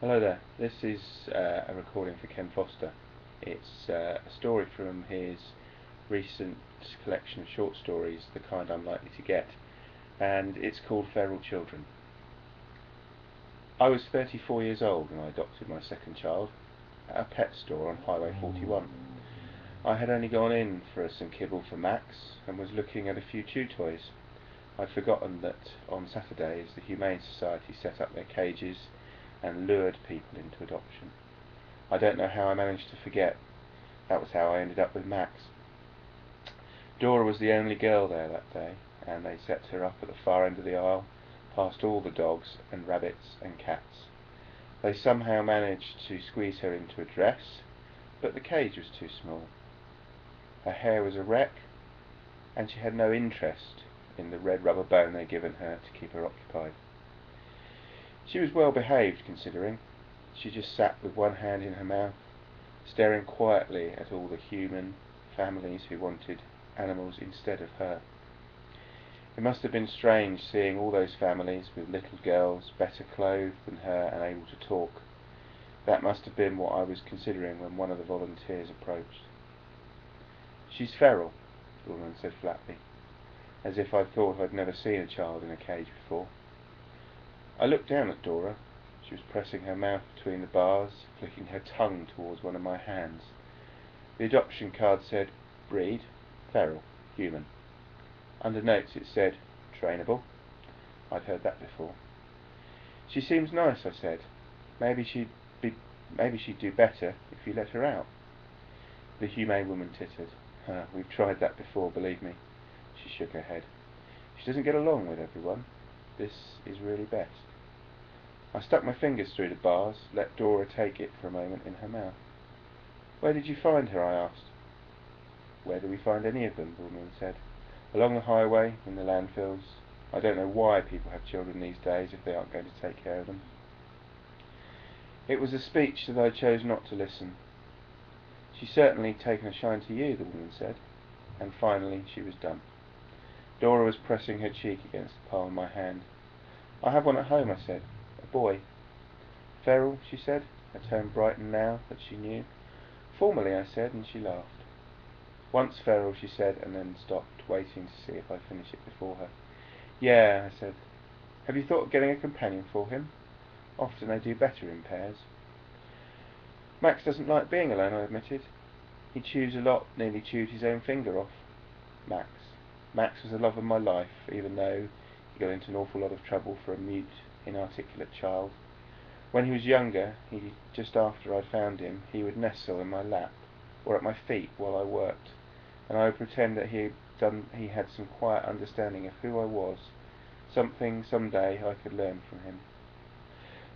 Hello there. This is a recording for Ken Foster. It's a story from his recent collection of short stories, The Kind I'm Likely to Get, and it's called Feral Children. I was 34 years old when I adopted my second child at a pet store on Highway 41. I had only gone in for some kibble for Max and was looking at a few chew toys. I'd forgotten that on Saturdays the Humane Society set up their cages and lured people into adoption. I don't know how I managed to forget. That was how I ended up with Max. Dora was the only girl there that day, and they set her up at the far end of the aisle, past all the dogs and rabbits and cats. They somehow managed to squeeze her into a dress, but the cage was too small. Her hair was a wreck, and she had no interest in the red rubber bone they'd given her to keep her occupied. She was well behaved, considering. She just sat with one hand in her mouth, staring quietly at all the human families who wanted animals instead of her. It must have been strange seeing all those families with little girls, better clothed than her and able to talk. That must have been what I was considering when one of the volunteers approached. "She's feral," the woman said flatly, as if I thought I'd never seen a child in a cage before. I looked down at Dora. She was pressing her mouth between the bars, flicking her tongue towards one of my hands. The adoption card said, "Breed, feral, human." Under notes it said, "Trainable." I'd heard that before. "She seems nice," I said. Maybe she'd do better if you let her out." The humane woman tittered. "We've tried that before, believe me." She shook her head. "She doesn't get along with everyone. This is really best." I stuck my fingers through the bars, let Dora take it for a moment in her mouth. "Where did you find her?" I asked. "Where do we find any of them?" the woman said. "Along the highway, in the landfills. I don't know why people have children these days if they aren't going to take care of them." It was a speech that I chose not to listen. "She's certainly taken a shine to you," the woman said, and finally she was done. Dora was pressing her cheek against the palm of my hand. "I have one at home," I said. "A boy." "Feral," she said. Her tone brightened now that she knew. "Formerly," I said, and she laughed. "Once feral," she said, and then stopped, waiting to see if I'd finish it before her. "Yeah," I said. "Have you thought of getting a companion for him? Often they do better in pairs." "Max doesn't like being alone," I admitted. "He chews a lot, nearly chewed his own finger off." Max was the love of my life, even though he got into an awful lot of trouble for a mute, inarticulate child. When he was younger, just after I'd found him, he would nestle in my lap or at my feet while I worked, and I would pretend that he had some quiet understanding of who I was, something someday I could learn from him.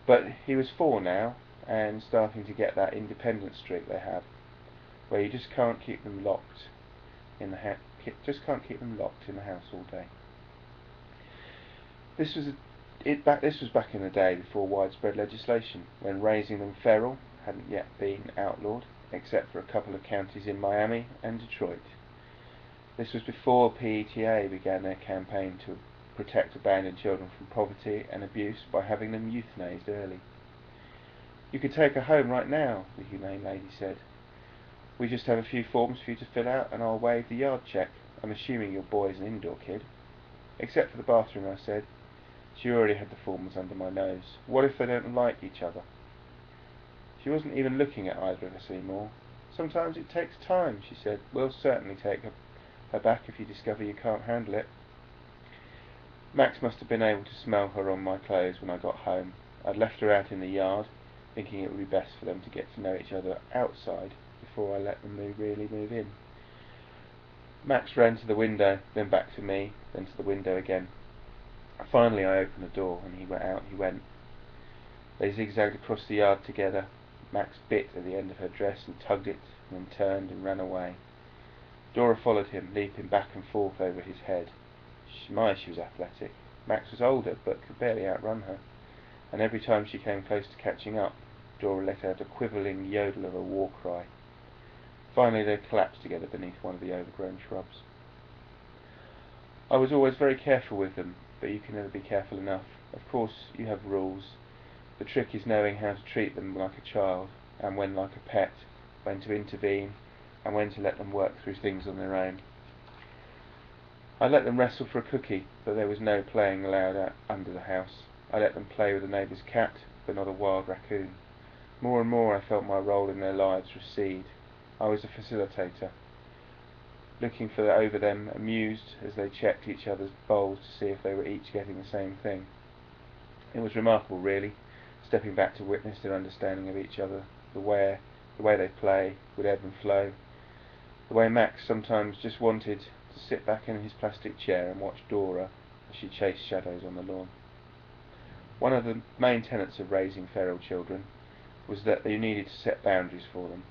But he was 4 now, and starting to get that independent streak they have, where you just can't keep them locked in the house all day. This was back in the day before widespread legislation, when raising them feral hadn't yet been outlawed, except for a couple of counties in Miami and Detroit. This was before PETA began their campaign to protect abandoned children from poverty and abuse by having them euthanized early. "You could take her home right now," the humane lady said. "We just have a few forms for you to fill out, and I'll waive the yard check. I'm assuming your boy's an indoor kid." "Except for the bathroom," I said. She already had the forms under my nose. "What if they don't like each other?" She wasn't even looking at either of us anymore. "Sometimes it takes time," she said. "We'll certainly take her back if you discover you can't handle it." Max must have been able to smell her on my clothes when I got home. I'd left her out in the yard, thinking it would be best for them to get to know each other outside before I let them really move in. Max ran to the window, then back to me, then to the window again. Finally I opened the door, and out he went. They zigzagged across the yard together. Max bit at the end of her dress and tugged it, and then turned and ran away. Dora followed him, leaping back and forth over his head. She was athletic. Max was older, but could barely outrun her, and every time she came close to catching up, Dora let out a quivering yodel of a war cry. Finally they collapsed together beneath one of the overgrown shrubs. I was always very careful with them, but you can never be careful enough. Of course you have rules, The trick is knowing how to treat them like a child, and when like a pet, when to intervene, and when to let them work through things on their own. I let them wrestle for a cookie, but there was no playing allowed out under the house. I let them play with a neighbour's cat, but not a wild raccoon. More and more I felt my role in their lives recede. I was a facilitator, looking over them, amused as they checked each other's bowls to see if they were each getting the same thing. It was remarkable, really, stepping back to witness their understanding of each other, the way they play would ebb and flow, the way Max sometimes just wanted to sit back in his plastic chair and watch Dora as she chased shadows on the lawn. One of the main tenets of raising feral children was that you needed to set boundaries for them.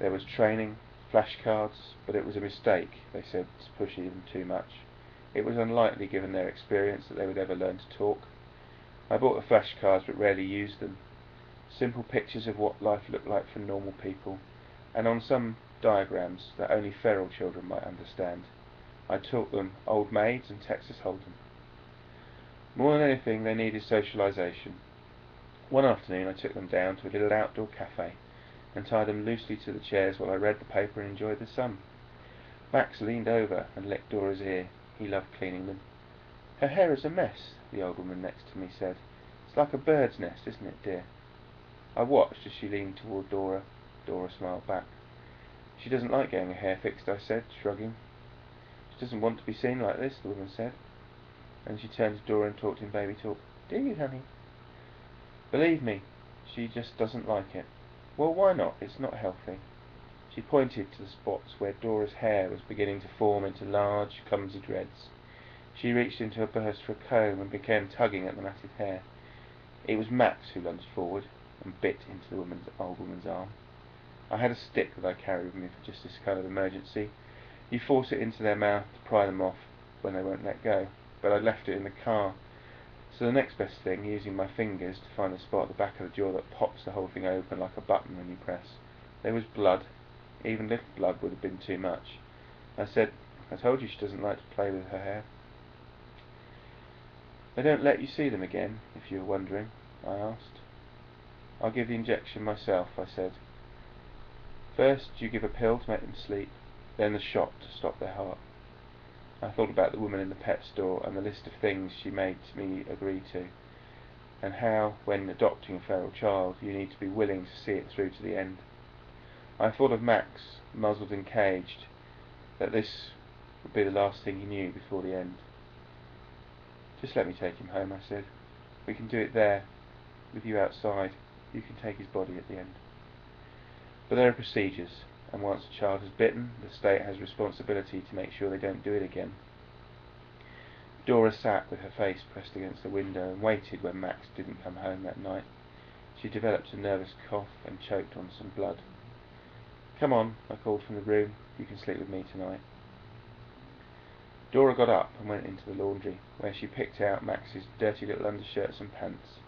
There was training, flashcards, but it was a mistake, they said, to push even too much. It was unlikely, given their experience, that they would ever learn to talk. I bought the flashcards but rarely used them. Simple pictures of what life looked like for normal people, and on some diagrams that only feral children might understand. I taught them Old Maids and Texas Hold'em. More than anything, they needed socialisation. One afternoon I took them down to a little outdoor cafe and tied them loosely to the chairs while I read the paper and enjoyed the sun. Max leaned over and licked Dora's ear. He loved cleaning them. "Her hair is a mess," the old woman next to me said. "It's like a bird's nest, isn't it, dear?" I watched as she leaned toward Dora. Dora smiled back. "She doesn't like getting her hair fixed," I said, shrugging. "She doesn't want to be seen like this," the woman said. And she turned to Dora and talked in baby talk. "Do you, honey?" "Believe me, she just doesn't like it." "Well, why not? It's not healthy." She pointed to the spots where Dora's hair was beginning to form into large, clumsy dreads. She reached into her purse for a comb and began tugging at the matted hair. It was Max who lunged forward and bit into the old woman's arm. I had a stick that I carried with me for just this kind of emergency. You force it into their mouth to pry them off when they won't let go, but I'd left it in the car. So the next best thing, using my fingers to find the spot at the back of the jaw that pops the whole thing open like a button when you press. There was blood. Even little blood would have been too much. I said, "I told you she doesn't like to play with her hair." "They don't let you see them again, if you were wondering?" I asked. "I'll give the injection myself," I said. "First you give a pill to make them sleep, then the shot to stop their heart." I thought about the woman in the pet store and the list of things she made me agree to, and how, when adopting a feral child, you need to be willing to see it through to the end. I thought of Max, muzzled and caged, that this would be the last thing he knew before the end. "Just let me take him home," I said. "We can do it there, with you outside. You can take his body at the end." But there are procedures, and once a child has bitten, the state has responsibility to make sure they don't do it again. Dora sat with her face pressed against the window and waited when Max didn't come home that night. She developed a nervous cough and choked on some blood. "Come on," I called from the room. "You can sleep with me tonight." Dora got up and went into the laundry, where she picked out Max's dirty little undershirts and pants.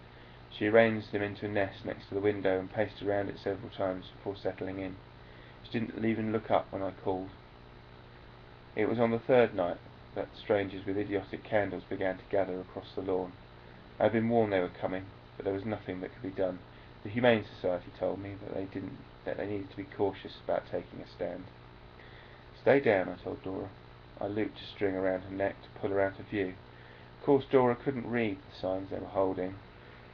She arranged them into a nest next to the window and paced around it several times before settling in. She didn't even look up when I called. It was on the third night that strangers with idiotic candles began to gather across the lawn. I had been warned they were coming, but there was nothing that could be done. The Humane Society told me that they needed to be cautious about taking a stand. "Stay down," I told Dora. I looped a string around her neck to pull her out of view. Of course Dora couldn't read the signs they were holding.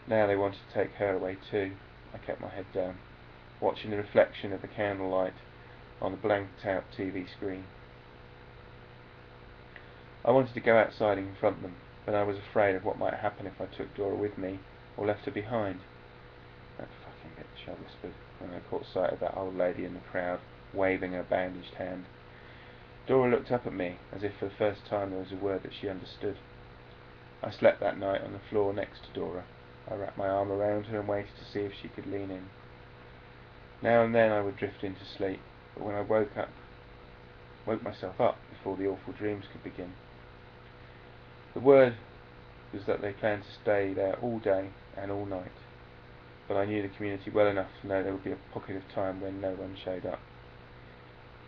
Now they wanted to take her away too. I kept my head down, watching the reflection of the candlelight on the blanked-out TV screen. I wanted to go outside and confront them, but I was afraid of what might happen if I took Dora with me, or left her behind. "That fucking bitch," I whispered, when I caught sight of that old lady in the crowd, waving her bandaged hand. Dora looked up at me, as if for the first time there was a word that she understood. I slept that night on the floor next to Dora. I wrapped my arm around her and waited to see if she could lean in. Now and then I would drift into sleep, but when I woke myself up before the awful dreams could begin. The word was that they planned to stay there all day and all night, but I knew the community well enough to know there would be a pocket of time when no one showed up.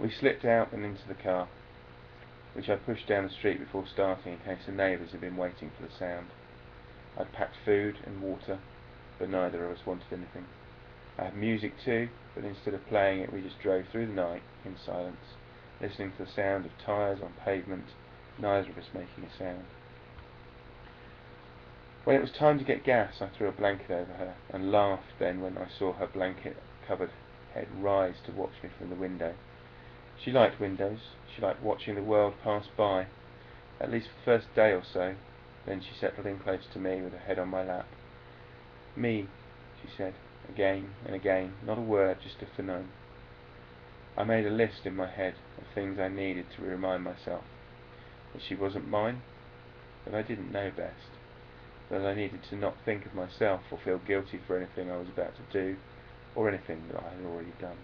We slipped out and into the car, which I pushed down the street before starting in case the neighbours had been waiting for the sound. I'd packed food and water, but neither of us wanted anything. I had music too, but instead of playing it we just drove through the night in silence, listening to the sound of tyres on pavement, neither of us making a sound. When it was time to get gas, I threw a blanket over her, and laughed then when I saw her blanket-covered head rise to watch me from the window. She liked windows. She liked watching the world pass by, at least for the first day or so. Then she settled in close to me with her head on my lap. "Me," she said, again and again, not a word, just a phoneme. I made a list in my head of things I needed to remind myself that she wasn't mine, that I didn't know best, that I needed to not think of myself or feel guilty for anything I was about to do, or anything that I had already done.